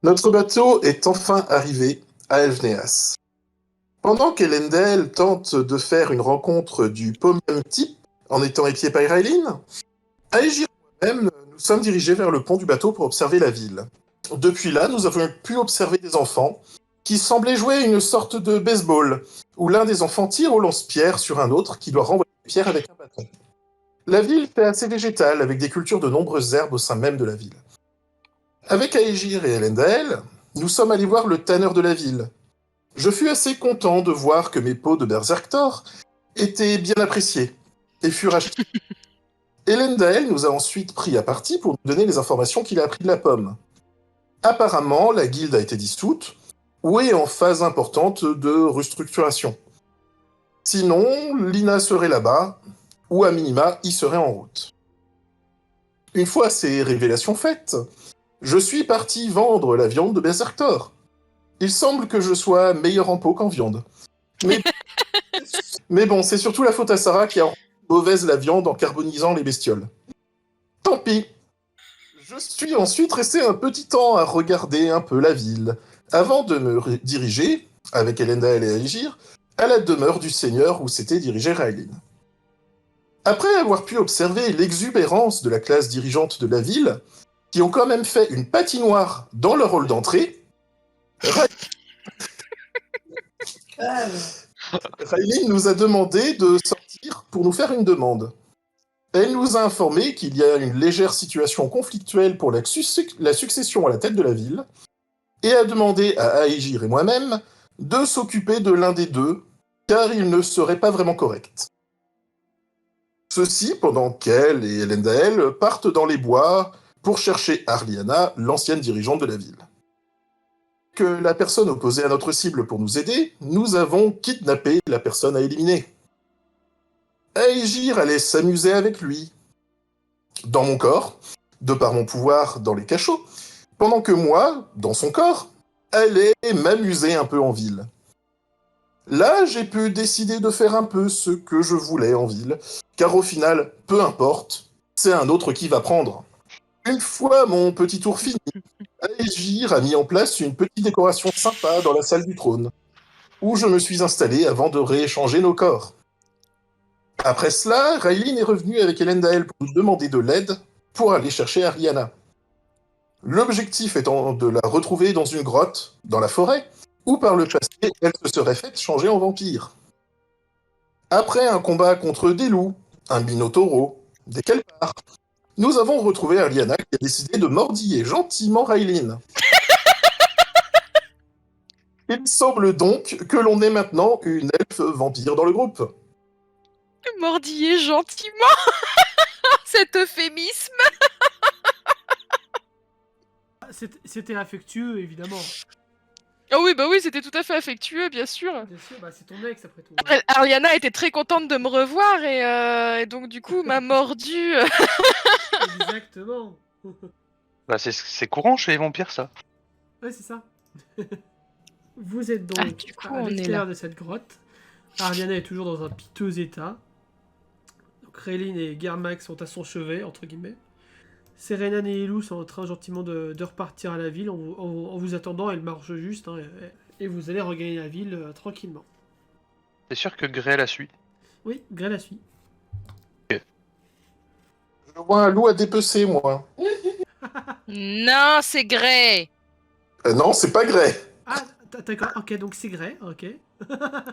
Notre bateau est enfin arrivé à Elvneas. Pendant qu'Elendel tente de faire une rencontre du pommium type en étant épié par Raelin, Aegir et moi-même nous sommes dirigés vers le pont du bateau pour observer la ville. Depuis là, nous avons pu observer des enfants qui semblaient jouer à une sorte de baseball, où l'un des enfants tire au lance-pierre sur un autre qui doit renvoyer une pierre avec un bâton. La ville est assez végétale, avec des cultures de nombreuses herbes au sein même de la ville. Avec Aegir et Elendel, nous sommes allés voir le tanneur de la ville. Je fus assez content de voir que mes peaux de Berserktor étaient bien appréciées et furent achetées. Elendel nous a ensuite pris à partie pour nous donner les informations qu'il a apprises de la pomme. Apparemment, la guilde a été dissoute ou est en phase importante de restructuration. Sinon, Lina serait là-bas, ou à minima, y serait en route. Une fois ces révélations faites, je suis parti vendre la viande de Berserktor. Il semble que je sois meilleur en peau qu'en viande. Mais, mais bon, c'est surtout la faute à Sarah qui a rendu mauvaise la viande en carbonisant les bestioles. Tant pis. Je suis ensuite resté un petit temps à regarder un peu la ville, avant de me diriger, avec Elendel et Aegir, à la demeure du seigneur où s'était dirigé Raelin. Après avoir pu observer l'exubérance de la classe dirigeante de la ville, qui ont quand même fait une patinoire dans leur hall d'entrée, Raelin nous a demandé de sortir pour nous faire une demande. Elle nous a informé qu'il y a une légère situation conflictuelle pour la succession à la tête de la ville, et a demandé à Aegir et moi-même de s'occuper de l'un des deux, car il ne serait pas vraiment correct. Ceci pendant qu'elle et Elendel partent dans les bois pour chercher Arliana, l'ancienne dirigeante de la ville. Que la personne opposée à notre cible pour nous aider, nous avons kidnappé la personne à éliminer. Aegir allait s'amuser avec lui, dans mon corps, de par mon pouvoir dans les cachots, pendant que moi, dans son corps, allais m'amuser un peu en ville. Là, j'ai pu décider de faire un peu ce que je voulais en ville, car au final, peu importe, c'est un autre qui va prendre. Une fois mon petit tour fini, Aegir a mis en place une petite décoration sympa dans la salle du trône, où je me suis installé avant de rééchanger nos corps. Après cela, Raelin est revenu avec Elendil pour nous demander de l'aide pour aller chercher Ariana. L'objectif étant de la retrouver dans une grotte, dans la forêt, où par le passé, elle se serait faite changer en vampire. Après un combat contre des loups, un Minotauro, des Kelpars, nous avons retrouvé Ariana qui a décidé de mordiller gentiment Raelin. Il semble donc que l'on ait maintenant une elfe vampire dans le groupe. Mordiller gentiment. Cet euphémisme. C'était affectueux, évidemment. Ah oui, bah oui, c'était tout à fait affectueux, bien sûr. Bien sûr, bah c'est ton ex après tout. Ariana était très contente de me revoir et donc du coup m'a mordu. Exactement. Bah, c'est courant chez les vampires, ça. Ouais, c'est ça. Vous êtes donc Du coup, à on est l'extérieur là. de cette grotte. Ariana est toujours dans un piteux état. Donc Raylin et Germax sont à son chevet, entre guillemets. Serenan et Elou sont en train gentiment de repartir à la ville. En vous attendant, elle marche juste. Hein, et vous allez regagner la ville tranquillement. C'est sûr que Grey la suit. Oui, Grey la suit. Je vois un loup à dépecer, moi. Non, c'est Grey. Non, c'est pas Grey. Ah, d'accord, ok, donc c'est Grey, ok. Ah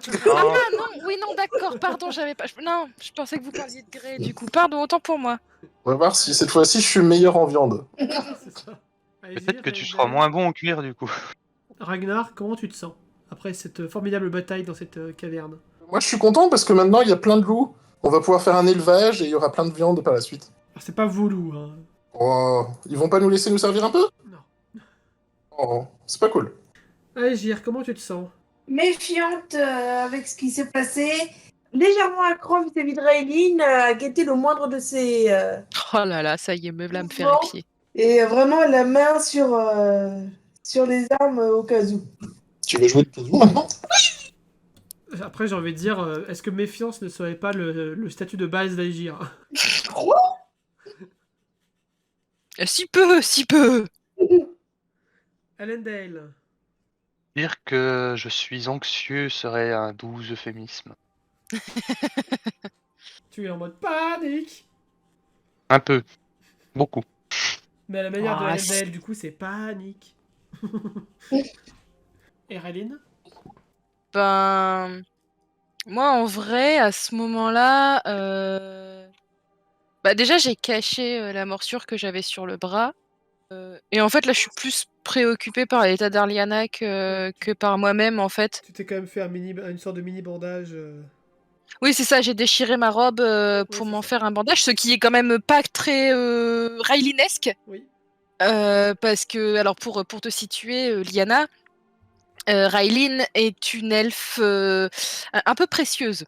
non, oui, non, d'accord, pardon, j'avais pas. Non, je pensais que vous parliez de Grey, du coup. Pardon, autant pour moi. On va voir si cette fois-ci je suis meilleur en viande. C'est ça. Peut-être que tu seras moins bon au cuir, du coup. Ragnar, comment tu te sens après cette formidable bataille dans cette caverne? Moi je suis content parce que maintenant il y a plein de loups. On va pouvoir faire un élevage et il y aura plein de viande par la suite. Alors, c'est pas Voulou, hein. Oh, ils vont pas nous laisser nous servir un peu? Non. Oh, c'est pas cool. Allez, Gir, comment tu te sens? Méfiante avec ce qui s'est passé, légèrement accro vis-à-vis de Raylene, à guetter le moindre de ses Oh là là, ça y est, me là me faire épier. et vraiment la main sur les armes au cas où. Tu veux jouer de casou maintenant? Après, j'ai envie de dire, est-ce que méfiance ne serait pas le statut de base d'Agir? Si peu, si peu. Elendale. Dire que je suis anxieux serait un doux euphémisme. Tu es en mode panique. Un peu. Beaucoup. Mais à la manière de Ah, Elendale, du coup, c'est panique. Et Raylene? Ben, moi, en vrai, à ce moment-là, bah déjà, j'ai caché la morsure que j'avais sur le bras. Et en fait, là, je suis plus préoccupée par l'état d'Arliana que par moi-même, en fait. Tu t'es quand même fait une sorte de mini bandage. Oui, c'est ça, j'ai déchiré ma robe Ouais, pour c'est m'en ça. faire un bandage, ce qui est quand même pas très Raylinesque. Oui. Parce que, alors, pour te situer, Liana, Raylene est une elfe un peu précieuse.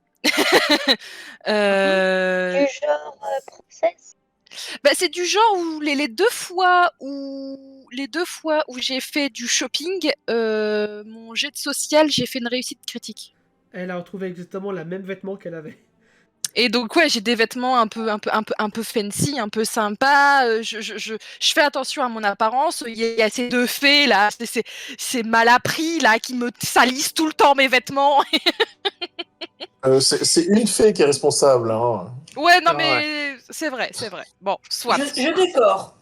Euh, Du genre princesse. Bah, c'est du genre où les deux fois où j'ai fait du shopping, mon jet de social, j'ai fait une réussite critique. Elle a retrouvé exactement la même vêtement qu'elle avait. Et donc ouais, j'ai des vêtements un peu fancy, un peu sympa. Je fais attention à mon apparence. Il y a ces deux fées là, c'est mal appris là, qui me salissent tout le temps mes vêtements. C'est une fée qui est responsable. Hein. Ouais, non Ah ouais. mais c'est vrai, c'est vrai. Bon, soit. Je décore.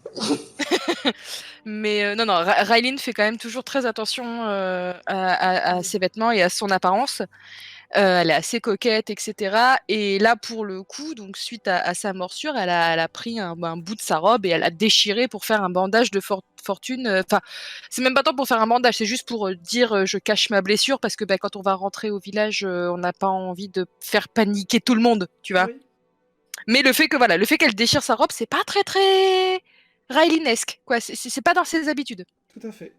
Mais non, non, Raylene fait quand même toujours très attention à ses vêtements et à son apparence. Elle est assez coquette, etc. Et là, pour le coup, donc suite à sa morsure, elle a pris un bout de sa robe et elle a déchiré pour faire un bandage de fortune. Enfin, c'est même pas tant pour faire un bandage, c'est juste pour dire je cache ma blessure parce que bah, quand on va rentrer au village, on n'a pas envie de faire paniquer tout le monde, tu vois. Oui, Mais le fait que voilà, le fait qu'elle déchire sa robe, c'est pas très très Rileynesque, quoi. C'est pas dans ses habitudes. tout à fait.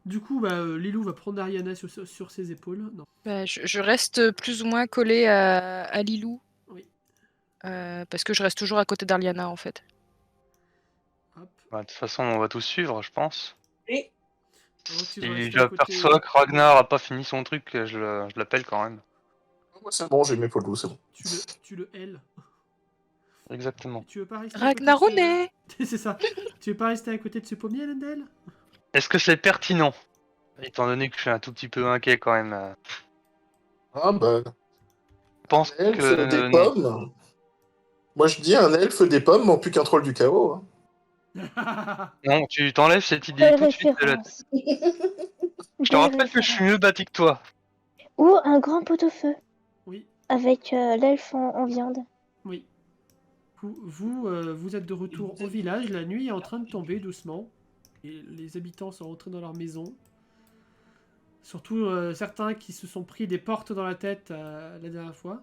Du coup, Lilou va prendre Ariana sur ses épaules. Non. Bah, je reste plus ou moins collée à Lilou. Oui. Parce que je reste toujours à côté d'Arliana en fait. Hop. Bah, de toute façon, on va tous suivre, je pense. Oui. Alors, tu vas Si rester à côté. j'aperçois que Ragnar a pas fini son truc, je l'appelle quand même. Ouais, c'est bon, j'ai mes polos, c'est bon. Tu le L. Exactement. Tu veux pas rester à côté de Ragnarone. ce... C'est ça. Tu veux pas rester à côté de ce pommier, Elendale? Est-ce que c'est pertinent? Étant donné que je suis un tout petit peu inquiet quand même. Ah bah, Je pense un elfe des que... pommes. Moi je dis un elfe des pommes, en plus qu'un troll du chaos. Hein. Non, tu t'enlèves cette idée Belle tout de suite de la tête. référence. Je te Belle rappelle que je suis référence. mieux bâti que toi. Ou un grand pot-au-feu Oui, avec l'elfe en viande. oui. Vous êtes de retour au village. La nuit est en train de tomber doucement. Et les habitants sont rentrés dans leur maison. Surtout certains qui se sont pris des portes dans la tête la dernière fois.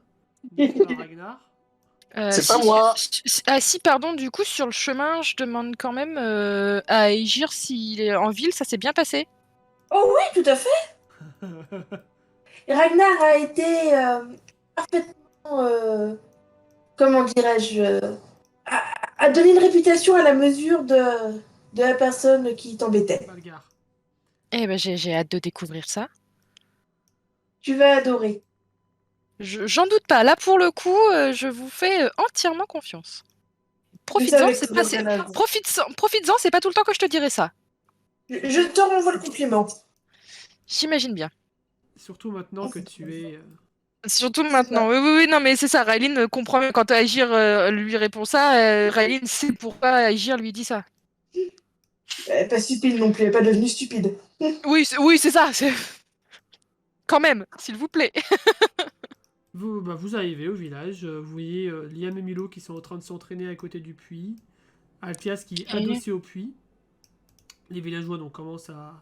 Par Ragnar. C'est pas moi. Ah si, pardon, du coup, sur le chemin, je demande quand même à Aegir s'il est en ville, ça s'est bien passé. Oh oui, tout à fait. Et Ragnar a été parfaitement, comment dirais-je, a donné une réputation à la mesure de la personne qui t'embêtait. Balgar. Eh ben, j'ai hâte de découvrir ça. Tu vas adorer. J'en doute pas. Là, pour le coup, je vous fais entièrement confiance. Je savais Profites-en, que tu reviendrais à vous. profites-en, c'est pas tout le temps que je te dirai ça. Je te renvoie le compliment. J'imagine bien. Surtout maintenant que tu es... Surtout maintenant. Oui, oui, oui, non, mais c'est ça. Raylene comprend mieux quand Aegir lui répond ça. Raylene sait pourquoi Aegir lui dit ça. Elle est pas stupide non plus, elle est pas devenue stupide. Oui, c'est ça. Quand même, s'il vous plaît. Vous arrivez au village. Vous voyez Liam et Milo qui sont en train de s'entraîner à côté du puits. Altias qui est adossé au puits. Les villageois donc commencent à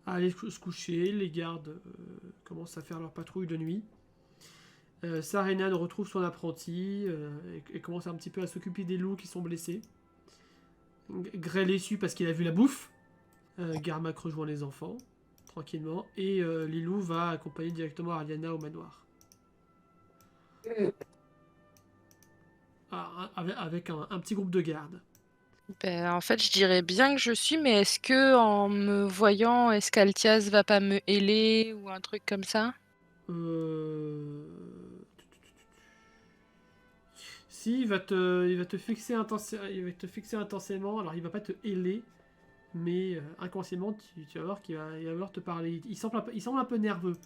aller se coucher. Les gardes commencent à faire leur patrouille de nuit. Sarenan retrouve son apprenti et commence un petit peu à s'occuper des loups qui sont blessés. Grey les suit parce qu'il a vu la bouffe. Garmac rejoint les enfants, tranquillement. Et Lilou va accompagner directement Ariana au manoir. Avec un petit groupe de gardes. Ben, en fait, je dirais bien que je suis, mais est-ce que en me voyant, est-ce qu'Altias va pas me héler ou un truc comme ça? Si, il va te fixer intensément. Alors, il va pas te héler. mais inconsciemment, tu vas voir il va vouloir te parler. Il semble un peu nerveux.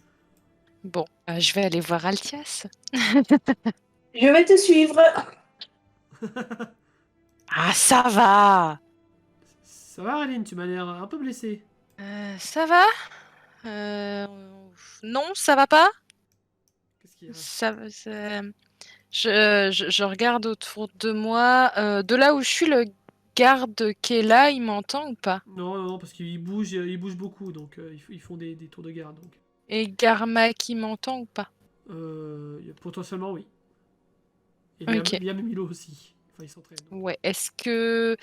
Bon, je vais aller voir Altias. Je vais te suivre. Ah, ça va! Ça va, Aline, tu m'as l'air un peu blessée. Ça va? Non, ça va pas? Qu'est-ce qu'il y a? Je regarde autour de moi. De là où je suis, le garde qui est là, il m'entend ou pas? Non, parce qu'ils bougent beaucoup, donc ils font des tours de garde. Donc. Et Garma qui m'entend ou pas? Potentiellement, oui. Et Ok. Liam et Milo aussi. Enfin, ils s'entraînent. Ouais, est-ce que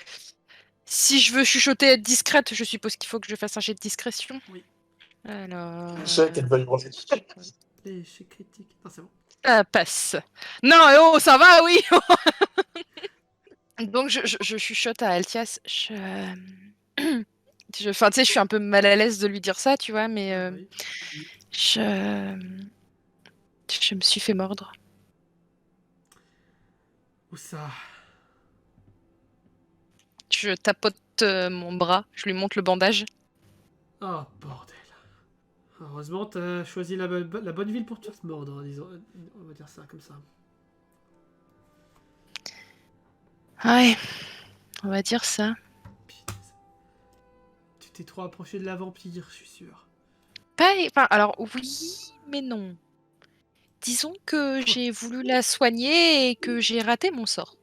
si je veux chuchoter, être discrète, je suppose qu'il faut que je fasse un jet de discrétion? Oui. Alors. Échec, elle va hurler. Échec critique. Non, c'est bon. Ça passe. Non, oh, ça va, oui! Donc, je chuchote à Altias. Enfin, tu sais, je suis un peu mal à l'aise de lui dire ça, tu vois, mais Oui. je me suis fait mordre. Où ça? Je tapote mon bras, je lui montre le bandage. Oh, bordel. Heureusement, t'as choisi la bonne ville pour te faire mordre, disons. On va dire ça comme ça. Ouais, on va dire ça. Putain, tu t'es trop approché de la vampire, je suis sûr. Enfin, alors oui, mais non. Disons que j'ai voulu la soigner et que j'ai raté mon sort.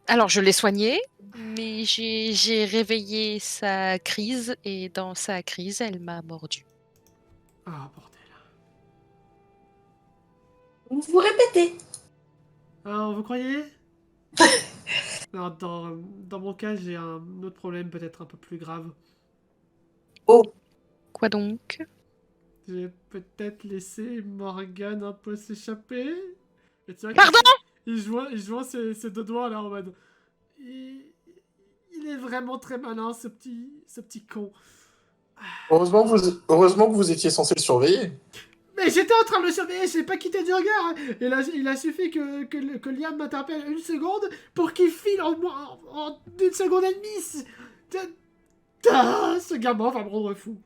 Alors, je l'ai soignée, mais j'ai réveillé sa crise et dans sa crise, elle m'a mordu. Ah, bordel. Vous répétez. Alors, vous croyez? Alors, dans mon cas, j'ai un autre problème peut-être un peu plus grave. Oh. Quoi donc? J'ai peut-être laissé Morgane un peu s'échapper. Et tu vois Pardon? il joint ses deux doigts là en mode. Il est vraiment très malin ce petit con. Heureusement que vous étiez censé le surveiller. Mais j'étais en train de le surveiller, je l'ai pas quitté du regard. Et là, il a suffi que Liam m'interpelle une seconde pour qu'il file en une seconde et demie. Ce gamin va me rendre fou.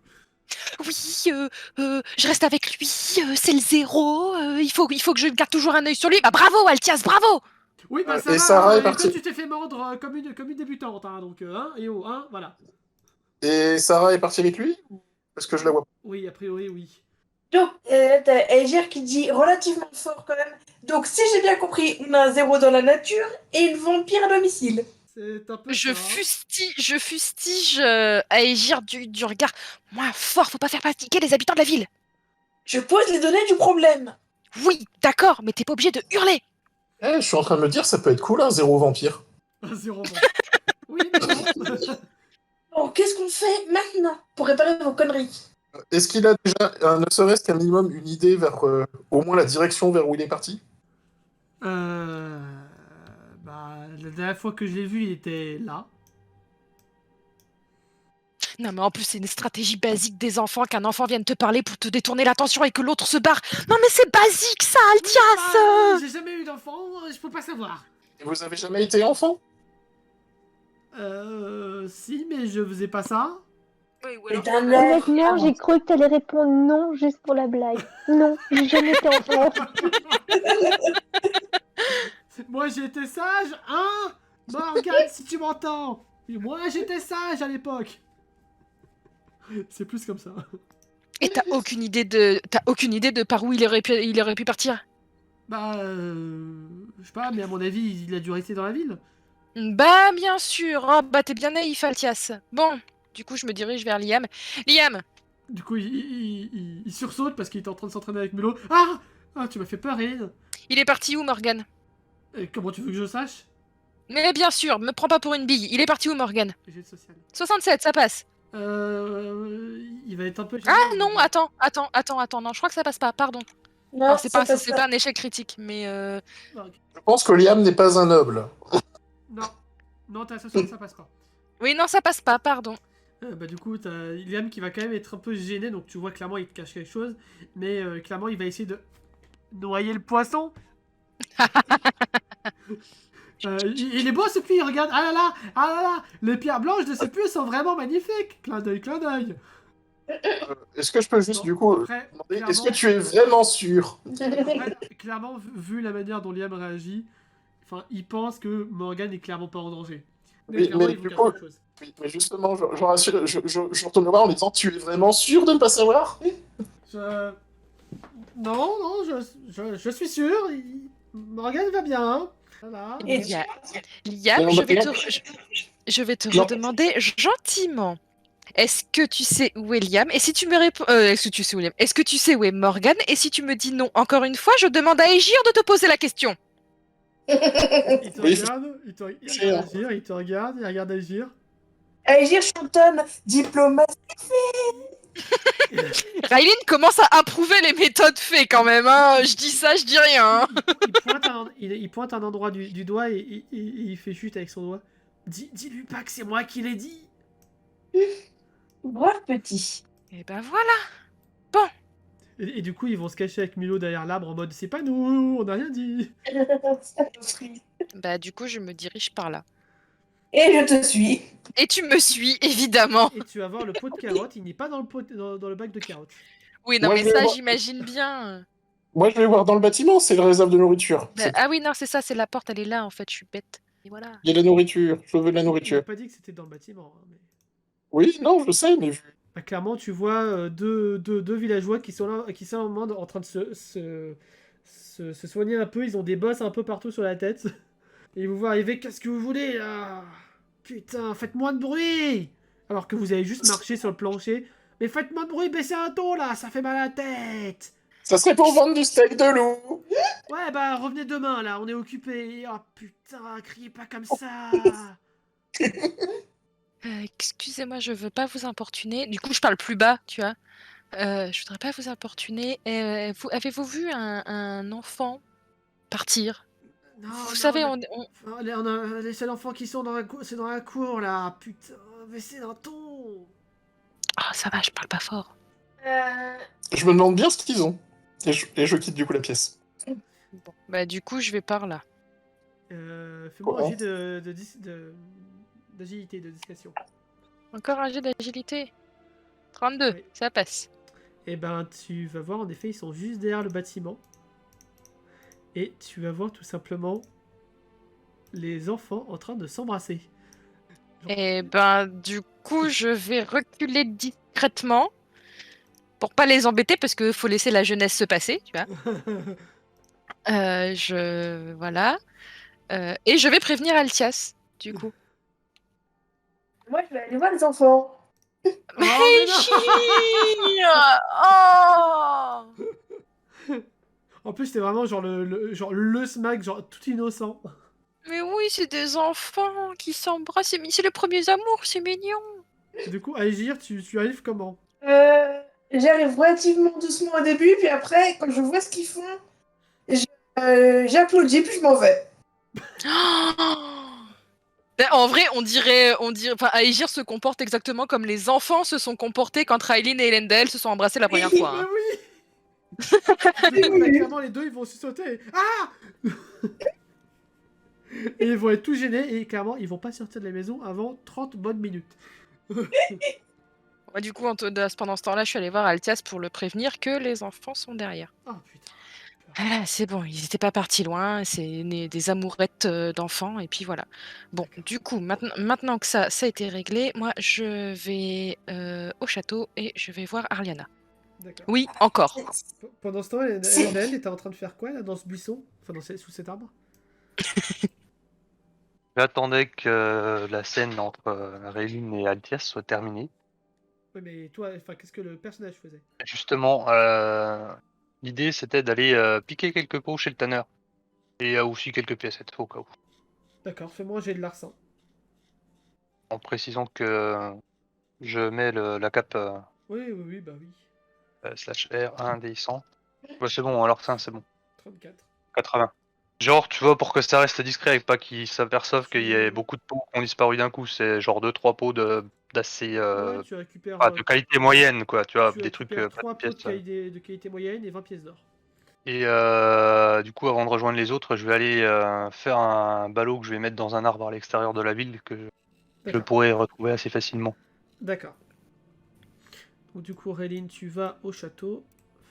Oui, je reste avec lui, c'est le zéro, il faut que je garde toujours un œil sur lui. Bah bravo, Altias, bravo! Oui, bah ça Et va, Sarah hein, est et toi partie. tu t'es fait mordre comme une débutante, hein, donc voilà. Et Sarah est partie avec lui? Parce que je la vois pas. Oui, a priori, oui. Donc, t'as Aegir qui dit relativement fort quand même. Donc, si j'ai bien compris, on a un zéro dans la nature et une vampire à domicile. C'est un peu Je ça. fustige Aegir du regard. Moi, fort, faut pas faire paniquer les habitants de la ville. Je pose les données du problème. Oui, d'accord, mais t'es pas obligé de hurler. Je suis en train de me dire, ça peut être cool, un zéro vampire. Un zéro bon. Oui, mais non. Bon, qu'est-ce qu'on fait maintenant pour réparer vos conneries? Est-ce qu'il a déjà, ne serait-ce qu'un minimum, une idée vers au moins la direction vers où il est parti? Bah, la dernière fois que je l'ai vu, il était là. Non, mais en plus, c'est une stratégie basique des enfants qu'un enfant vienne te parler pour te détourner l'attention et que l'autre se barre. Non, mais c'est basique ça, Altias! Bah, j'ai jamais eu d'enfant, je peux pas savoir. Et vous avez jamais été enfant? Si, mais je faisais pas ça. Oui, ou C'est un œuf. Honnêtement, j'ai cru que t'allais répondre non juste pour la blague. Non, j'ai jamais été enfant. Moi, j'étais sage, hein? Morgane, si tu m'entends. Et moi, j'étais sage à l'époque. C'est plus comme ça. Et t'as aucune idée de par où il aurait pu partir? Bah, je sais pas, mais à mon avis, il a dû rester dans la ville. Bah, bien sûr. Oh, bah, t'es bien naïf, Altias. Bon, du coup, je me dirige vers Liam. Liam! Du coup, il sursaute parce qu'il était en train de s'entraîner avec Melo. Ah, tu m'as fait peur, Hélène. Il est parti où, Morgan? Et comment tu veux que je sache? Mais bien sûr, me prends pas pour une bille. Il est parti où, Morgan? J'ai le social. 67, ça passe. Il va être un peu... Ah non, attends, non, je crois que ça passe pas, pardon. Non, Alors, c'est ça pas passe pas. un échec critique, mais Je pense que Liam n'est pas un noble. Non, t'as 60, ça passe pas. oui, non, ça passe pas, pardon. Bah du coup, t'as Liam qui va quand même être un peu gêné, donc tu vois clairement il te cache quelque chose, mais clairement il va essayer de noyer le poisson. Il est beau ce puits, regarde. Ah là là, ah là là. Les pierres blanches de ce puits sont vraiment magnifiques. Clin d'œil, clin d'œil. Est-ce que je peux juste, Bon, du coup, après, demander, est-ce que clairement, tu es vraiment sûr? après, clairement, vu la manière dont Liam réagit, enfin, il pense que Morgan est clairement pas en danger. Mais Oui, clairement, mais il vous du cache coup, autre chose. oui, mais justement, je rassure, je retourne le voir en disant, tu es vraiment sûr de ne pas savoir? Je... Non, non, je suis sûr. Morgan va bien. Voilà. Et Liam, Liam, Non, je vais te non. redemander gentiment. Est-ce que tu sais où est Liam? Et si tu me réponds, est-ce que tu sais où est Liam? Est-ce que tu sais où est Morgan? Et si tu me dis non, encore une fois, je demande à Aegir de te poser la question. Il te Oui, regarde, il regarde Agir, il te regarde, il regarde Agir. Agir chantonne, diplomatie. Raylene commence à approuver les méthodes fées quand même, hein. Je dis ça, je dis rien. Hein. Il pointe un endroit du doigt et il fait chute avec son doigt. Dis-lui pas que c'est moi qui l'ai dit. Brave petit. Et ben voilà. Et du coup, ils vont se cacher avec Milo derrière l'arbre en mode c'est pas nous, on n'a rien dit. Bah du coup, je me dirige par là. Et je te suis. Et tu me suis, évidemment. Et tu vas voir le pot de carottes, il n'est pas dans le bac de carottes. Oui, non, Moi, mais je vais ça, voir- j'imagine bien. Moi, je vais voir dans le bâtiment, c'est la réserve de nourriture. Bah, ah oui, non, c'est ça, c'est la porte, elle est là, en fait, je suis bête. Et voilà. Il y a de la nourriture, je veux de la Il n'a nourriture. pas dit que c'était dans le bâtiment. Hein, mais... Oui, non, je sais, mais Bah, clairement, tu vois deux villageois qui sont là, qui sont en train de se soigner un peu. Ils ont des bosses un peu partout sur la tête. Et ils vous voient arriver. Qu'est-ce que vous voulez là? Putain, faites moins de bruit! Alors que vous avez juste marché sur le plancher. Mais faites moins de bruit, baissez un ton là, ça fait mal à la tête! ça serait pour vendre du steak de loup. Ouais, bah revenez demain là, on est occupé. Oh putain, criez pas comme ça! Excusez-moi, je veux pas vous importuner. Du coup, je parle plus bas, tu vois. Je voudrais pas vous importuner. Avez-vous vu un enfant partir? Non, Vous non, savez, mais- on a les seuls enfants qui sont dans la cour, c'est dans la cour là. Putain, baissez un ton! Ah, ça va, je parle pas fort. Je me demande bien ce qu'ils ont. Et je quitte du coup la pièce. Bon, bah du coup, je vais par là. Fais-moi un jet d'agilité, de discrétion. Encore un jet d'agilité. 32, Oui. ça passe. Et ben, tu vas voir, en effet, ils sont juste derrière le bâtiment. Et tu vas voir tout simplement les enfants en train de s'embrasser. Et ben, du coup, je vais reculer discrètement pour pas les embêter parce qu'il faut laisser la jeunesse se passer, tu vois. Voilà. Et je vais prévenir Altias, du coup. Moi, je vais aller voir les enfants. Oh, mais non. Oh En plus, c'était vraiment genre le smack, genre tout innocent. Mais oui, c'est des enfants qui s'embrassent. C'est les premiers amours, c'est mignon. Du coup, Aegir, tu arrives comment? J'arrive relativement doucement au début, puis après, quand je vois ce qu'ils font, j'applaudis, puis je m'en vais. Ben, en vrai, on dirait, enfin, Aegir se comporte exactement comme les enfants se sont comportés quand Raylene et Elendel se sont embrassés la première fois. Mais Hein. oui. Bah, clairement, les deux, ils vont se sauter. Ah. Et ils vont être tout gênés, et clairement, ils vont pas sortir de la maison avant 30 bonnes minutes. Ouais, du coup, pendant ce temps-là, je suis allée voir Altias pour le prévenir que les enfants sont derrière. Oh putain. Ah, c'est bon, ils n'étaient pas partis loin, c'est des amourettes d'enfants, et puis voilà. Bon, du coup, maintenant que ça a été réglé, moi, je vais au château et je vais voir Arliana. D'accord. Oui, encore. Pendant ce temps, elle était en train de faire quoi là dans ce buisson? Enfin, sous cet arbre? J'attendais que la scène entre Raylene et Altias soit terminée. Oui, mais toi, enfin, qu'est-ce que le personnage faisait? Justement, l'idée c'était d'aller piquer quelques pots chez le tanneur. Et aussi quelques piécettes au cas où. D'accord, fais-moi un jet de larcin. En précisant que je mets la cape Oui, bah oui. slash R 1 des 100. Ouais, c'est bon, alors ça c'est bon. 34. 80. Genre, tu vois, pour que ça reste discret et pas qu'ils s'aperçoivent qu'il y ait beaucoup de pots qui ont disparu d'un coup, c'est genre 2-3 pots d'assez. Ouais, tu récupères, De qualité moyenne, quoi, tu vois, tu des trucs. récupères Pas 3 de pots pièces. de qualité moyenne et 20 pièces d'or. Et du coup, avant de rejoindre les autres, je vais aller faire un ballot que je vais mettre dans un arbre à l'extérieur de la ville que je D'accord. pourrais retrouver assez facilement. D'accord. Donc du coup, Réline, tu vas au château.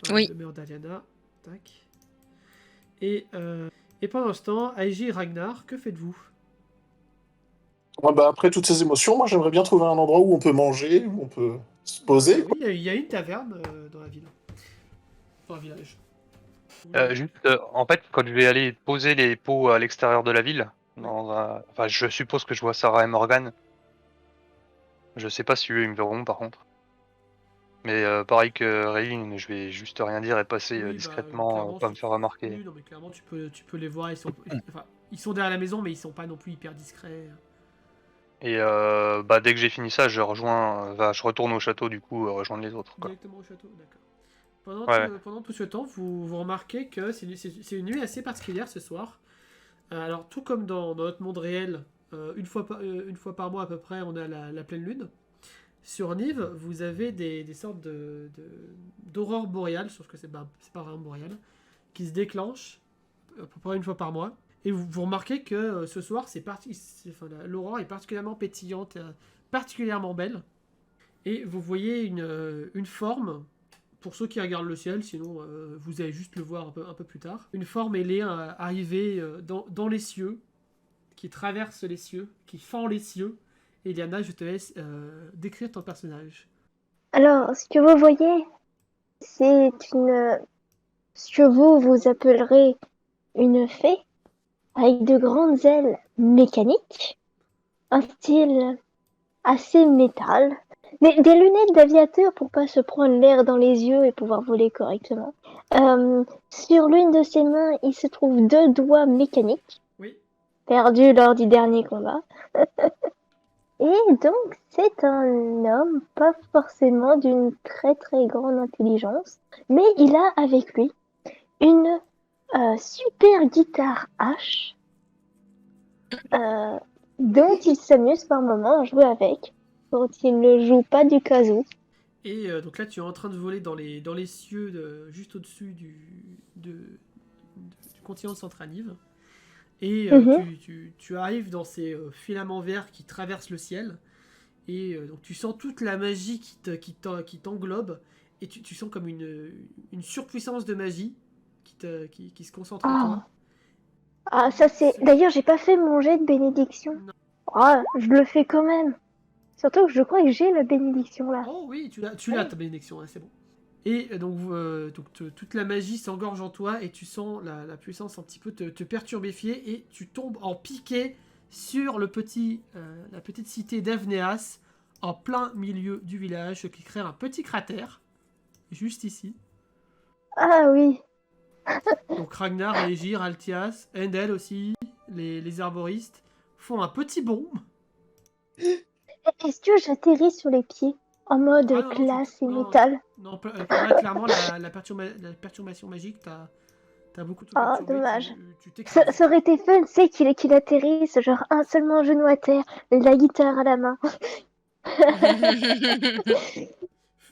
Enfin, Oui. la demeure d'Aliana. Tac. Et pendant ce temps, Aiji et Ragnar, que faites-vous? Ouais, bah, après toutes ces émotions, moi j'aimerais bien trouver un endroit où on peut manger, où on peut se poser. Oui, il y a une taverne dans la ville. Dans le village. Juste, en fait, quand je vais aller poser les pots à l'extérieur de la ville, enfin, je suppose que je vois Sarah et Morgan. Je sais pas si eux ils me verront par contre. Mais pareil que Raylene, je vais juste rien dire et passer Oui, bah, discrètement, clairement, pas me faire remarquer. oui, non, mais clairement, tu peux les voir. Enfin, ils sont derrière la maison, mais ils sont pas non plus hyper discrets. Et dès que j'ai fini ça, je retourne au château du coup, rejoindre les autres. Quoi. Directement au château, d'accord. Pendant, Ouais. pendant tout ce temps, vous remarquez que c'est une nuit assez particulière ce soir. Alors, tout comme dans notre monde réel, une fois par mois à peu près, on a la pleine lune. Sur Nive, vous avez des sortes d'aurores boréales, sauf que c'est pas vraiment boréal, qui se déclenchent à peu près une fois par mois. Et vous remarquez que ce soir, l'aurore est particulièrement pétillante, particulièrement belle. Et vous voyez une forme, pour ceux qui regardent le ciel, sinon vous allez juste le voir un peu plus tard. Une forme ailée arrivée dans les cieux, qui traverse les cieux, qui fend les cieux. Eliana, je te laisse décrire ton personnage. Alors, ce que vous voyez, c'est ce que vous appellerez une fée avec de grandes ailes mécaniques, un style assez métal, des lunettes d'aviateur pour pas se prendre l'air dans les yeux et pouvoir voler correctement. Sur l'une de ses mains, il se trouve 2 doigts mécaniques, Oui. perdus lors du dernier combat. Et donc, c'est un homme pas forcément d'une très très grande intelligence, mais il a avec lui une super guitare H dont il s'amuse par moments à jouer avec, quand il ne joue pas du kazoo. Et donc là, tu es en train de voler dans les cieux, juste au-dessus du continent de Centranive. Et tu arrives dans ces filaments verts qui traversent le ciel. Et donc tu sens toute la magie qui t'englobe. Et tu sens comme une surpuissance de magie qui se concentre en toi. Ah, ça c'est... D'ailleurs, j'ai pas fait mon jet de bénédiction. Non. Ah, je le fais quand même. Surtout que je crois que j'ai la bénédiction là. Oh oui, tu l'as ta bénédiction, hein, c'est bon. Et donc, toute la magie s'engorge en toi et tu sens la puissance un petit peu te perturbifier et tu tombes en piqué sur la petite cité d'Evneas en plein milieu du village, ce qui crée un petit cratère juste ici. Ah oui. Donc Ragnar, Aegir, Altias, Endel aussi, les arboristes font un petit bond. Est-ce que j'atterris sur les pieds en mode Ah non, classe et non, métal? Non, là, clairement, la perturbation magique, t'as beaucoup tout Ah, perturbé, dommage. tu t'écrases. Ça aurait été fun, c'est qu'il atterrisse, genre seulement un genou à terre, la guitare à la main.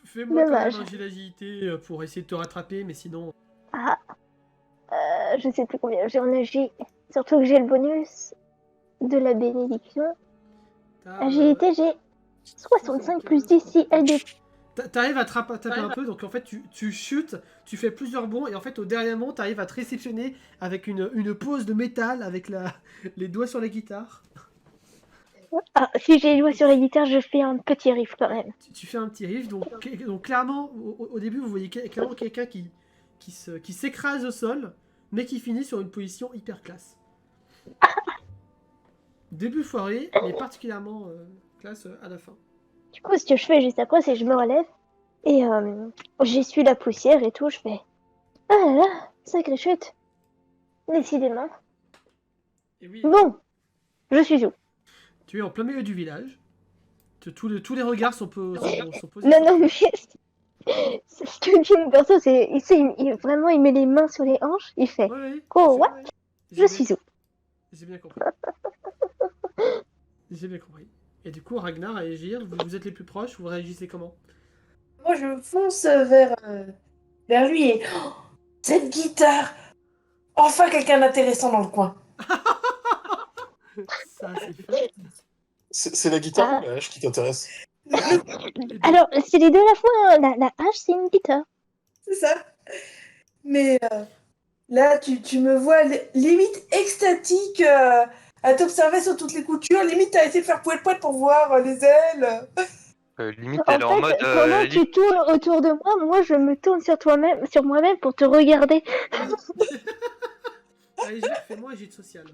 Fais-moi quand même Dommage. un jet d'agilité pour essayer de te rattraper, mais sinon... Ah, je sais plus combien j'ai en agi. Surtout que j'ai le bonus de la bénédiction. t'as, Agilité, j'ai 65 plus 10 si elle est... T'arrives à taper un peu, donc en fait tu chutes, tu fais plusieurs bonds, et en fait au dernier bond, t'arrives à te réceptionner avec une pose de métal, avec les doigts sur la guitare. Ah, si j'ai joué sur la guitare, je fais un petit riff quand même. Tu fais un petit riff, donc clairement, au début, vous voyez clairement quelqu'un qui s'écrase au sol, mais qui finit sur une position hyper classe. Début foiré, mais particulièrement classe à la fin. Du coup, ce que je fais juste après, c'est que je me relève et j'essuie la poussière et tout. Je fais ah là là, sacrée chute. Décidément. Et oui, Bon, je suis où? tu es en plein milieu du village. Tous les regards sont posés. Non, mais ce que dit mon perso, c'est vraiment il met les mains sur les hanches, il fait Ouais, oh what? Je suis où? J'ai bien compris. J'ai bien compris. Et du coup, Ragnar et Aegir, vous êtes les plus proches, vous réagissez comment? Moi, je fonce vers lui et Cette guitare. Enfin quelqu'un d'intéressant dans le coin. Ça, c'est fait. C'est la guitare Ah. ou la hache qui t'intéresse? Alors, c'est les deux à la fois. Hein. La hache, c'est une guitare. C'est ça. Mais là, tu me vois limite extatique à t'observer sur toutes les coutures. Limite, t'as essayé de faire poète-poète pour voir les ailes. Limite, En elle est en fait, mode. pendant que tu tournes autour de moi, je me tourne sur moi-même pour te regarder. Allez, Gilles, fais-moi un jet de social.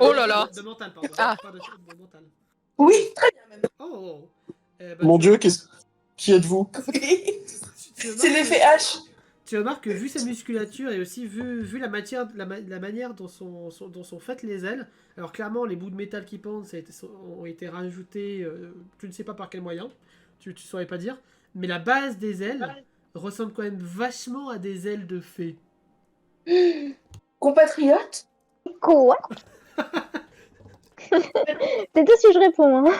Oh là là. De mental, pardon. Ah. Pas de mental. Oui, très bien même. Oh. Mon Dieu, qui êtes-vous? C'est l'effet H. Tu remarques que vu sa musculature et aussi vu la manière dont sont faites les ailes, alors clairement les bouts de métal qui pendent ont été rajoutés, tu ne sais pas par quel moyen, tu saurais pas dire, mais la base des ailes ressemble quand même vachement à des ailes de fée. Compatriote. Quoi? C'est tout si je réponds. Hein.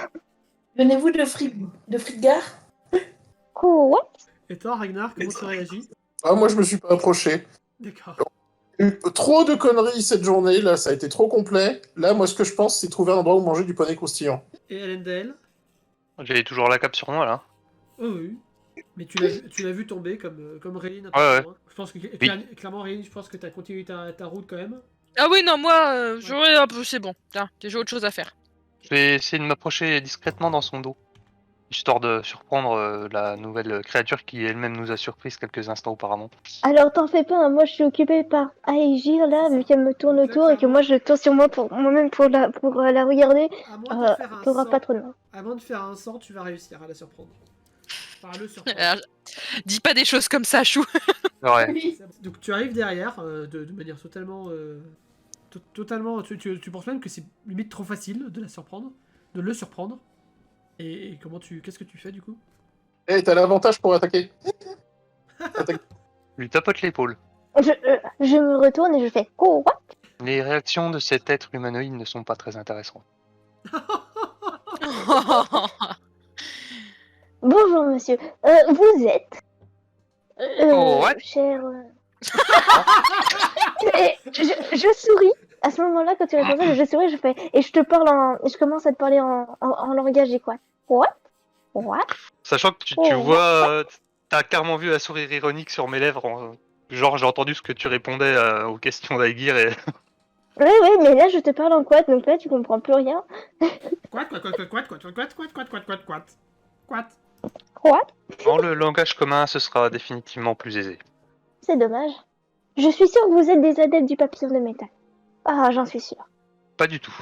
Venez-vous de Friggar? Quoi? Et toi, Ragnar, comment tu réagis? Ah, moi, je me suis pas approché. D'accord. Trop de conneries cette journée, là, ça a été trop complet. Là, moi, ce que je pense, c'est trouver un endroit où manger du poney croustillant. Et LNDL? J'ai toujours la cape sur moi là. Oh oui. Mais tu l'as vu tomber comme Rayline. Ouais. Je pense que clairement, Rayline, je pense que tu as continué ta route quand même. Ah oui, non, moi, j'aurais un peu, c'est bon. Tiens, j'ai autre chose à faire. Je vais essayer de m'approcher discrètement dans son dos, histoire de surprendre la nouvelle créature qui elle-même nous a surprise quelques instants auparavant. Alors t'en fais pas, hein, moi je suis occupée par Aegir là, vu qu'elle me tourne autour et que moi je tourne sur moi pour moi-même pour la regarder. T'auras pas trop de mal. Avant de faire un sang, tu vas réussir à la surprendre. Enfin, à le surprendre. Alors, dis pas des choses comme ça, Chou. Ouais. Donc tu arrives derrière de manière totalement... totalement... Tu penses même que c'est limite trop facile de la surprendre, de le surprendre. Et qu'est-ce que tu fais du coup? Eh, t'as l'avantage pour attaquer. Je lui tapote l'épaule. Je me retourne et je fais quoi? Les réactions de cet être humanoïde ne sont pas très intéressantes. Bonjour monsieur, vous êtes What? cher. Et je souris. À ce moment-là, quand tu réponds ça, je souris, je fais et je commence à te parler en langage et quoi? What? Sachant que tu Oh. vois, t'as clairement vu un sourire ironique sur mes lèvres. Genre, j'ai entendu ce que tu répondais aux questions d'Aegir et... Ouais, mais là je te parle en quad, donc là tu comprends plus rien. Quoi? Dans le langage commun, ce sera définitivement plus aisé. C'est dommage. Je suis sûre que vous êtes des adeptes du papillon de métal. Ah, j'en suis sûre. Pas du tout.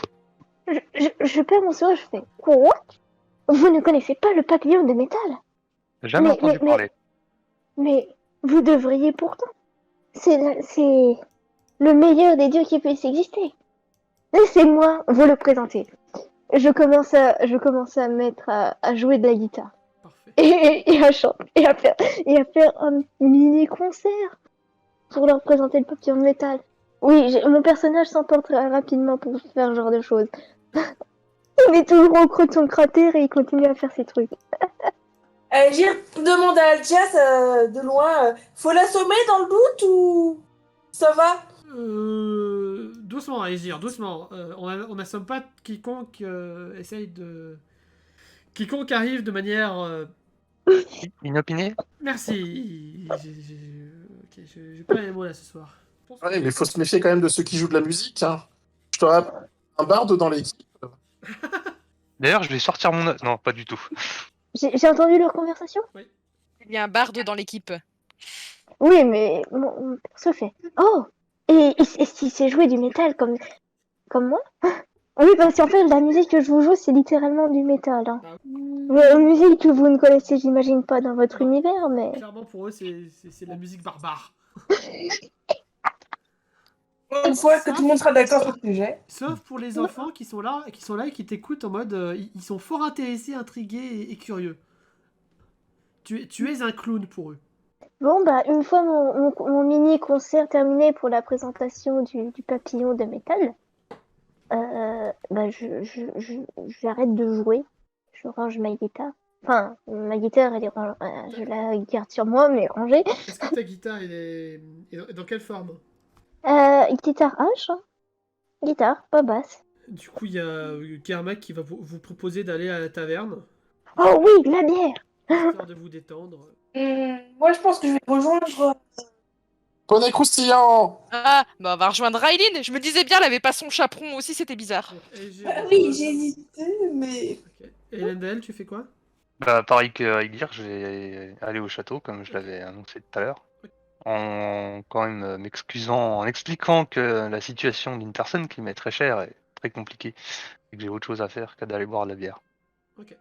Je perds mon sourire, je fais quoi? Vous ne connaissez pas le papillon de métal? Jamais entendu parler. Mais vous devriez pourtant. C'est le meilleur des dieux qui puisse exister. Laissez-moi vous le présenter. Je commence à me mettre à jouer de la guitare. Parfait. Et à chanter. Et à faire un mini concert pour leur présenter le papillon de métal. Oui, mon personnage s'emporte très rapidement pour faire ce genre de choses. Il est toujours au creux de son cratère et il continue à faire ses trucs. Aegir demande à Altias de loin, faut l'assommer dans le doute ou ça va? Doucement, Aegir, doucement. On n'assomme pas quiconque essaye de... Quiconque arrive de manière... Inopiné? Merci. J'ai pas les mots là ce soir. Ouais, mais faut se méfier quand même de ceux qui jouent de la musique. Hein. Je te rappelle, un barde dans l'équipe. D'ailleurs, je vais sortir mon... Non, pas du tout. J'ai entendu leur conversation? Il y a un barde dans l'équipe. Oui, mais mon perso fait. Oh! Et s'il sait jouer du métal comme moi? Oui, parce qu'en fait, la musique que je vous joue, c'est littéralement du métal. Hein. Musique que vous ne connaissez, j'imagine, pas dans votre univers, mais... Clairement, pour eux, c'est de la musique barbare. Une fois que tout le monde sera d'accord sur le sujet. Sauf pour les enfants qui sont là et qui t'écoutent en mode... ils sont fort intéressés, intrigués et curieux. Tu es un clown pour eux. Bon, bah, une fois mon mini-concert terminé pour la présentation du papillon de métal, bah, j'arrête de jouer. Je range ma guitare. Enfin, ma guitare, je la garde sur moi, mais rangée. Est-ce que ta guitare, est dans quelle forme? Guitare H, hein. Guitare, pas basse. Du coup, il y a Kermac qui va vous proposer d'aller à la taverne, Oh oui, la bière! histoire de vous détendre. Moi, je pense que je vais rejoindre. Poney croustillant! Ah, bah on va rejoindre Railin. Je me disais bien, elle avait pas son chaperon aussi, c'était bizarre. Donc, LG Ah rejoint. oui, j'ai hésité, mais. Ok. Et Lendel, tu fais quoi? Bah, pareil qu'Aigir, je vais aller au château, comme je l'avais annoncé tout à l'heure. En quand même m'excusant, en expliquant que la situation d'une personne qui m'est très chère est très compliquée et que j'ai autre chose à faire que d'aller boire de la bière. Ok.